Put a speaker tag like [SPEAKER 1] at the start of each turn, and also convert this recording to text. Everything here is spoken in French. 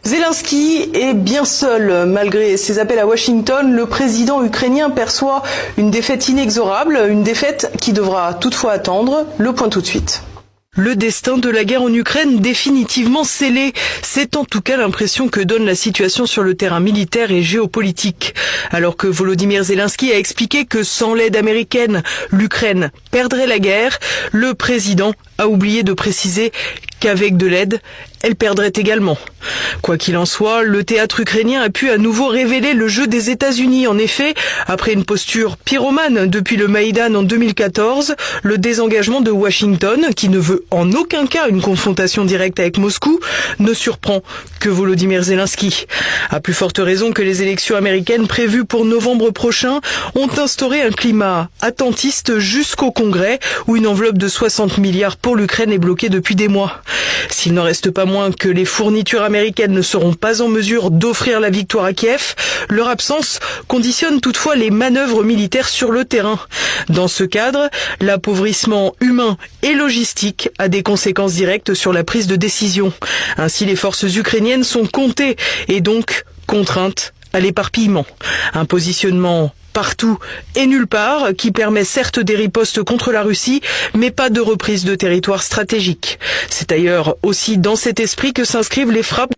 [SPEAKER 1] Zelensky est bien seul. Malgré ses appels à Washington, le président ukrainien perçoit une défaite inexorable, une défaite qui devra toutefois attendre. Le point tout de suite. Le destin de la guerre en Ukraine définitivement scellé. C'est en tout cas l'impression que donne la situation sur le terrain militaire et géopolitique. Alors que Volodymyr Zelensky a expliqué que sans l'aide américaine, l'Ukraine perdrait la guerre, le président a oublié de préciser qu'avec de l'aide, elle perdrait également. Quoi qu'il en soit, le théâtre ukrainien a pu à nouveau révéler le jeu des États-Unis. En effet, après une posture pyromane depuis le Maïdan en 2014, le désengagement de Washington, qui ne veut en aucun cas une confrontation directe avec Moscou, ne surprend que Volodymyr Zelensky. À plus forte raison que les élections américaines prévues pour novembre prochain ont instauré un climat attentiste jusqu'au Congrès, où une enveloppe de 60 milliards pour l'Ukraine est bloquée depuis des mois. S'il n'en reste pas moins que les fournitures américaines ne seront pas en mesure d'offrir la victoire à Kiev, leur absence conditionne toutefois les manœuvres militaires sur le terrain. Dans ce cadre, l'appauvrissement humain et logistique a des conséquences directes sur la prise de décision. Ainsi, les forces ukrainiennes sont comptées et donc contraintes à l'éparpillement. Un positionnement partout et nulle part, qui permet certes des ripostes contre la Russie, mais pas de reprise de territoire stratégique. C'est d'ailleurs aussi dans cet esprit que s'inscrivent les frappes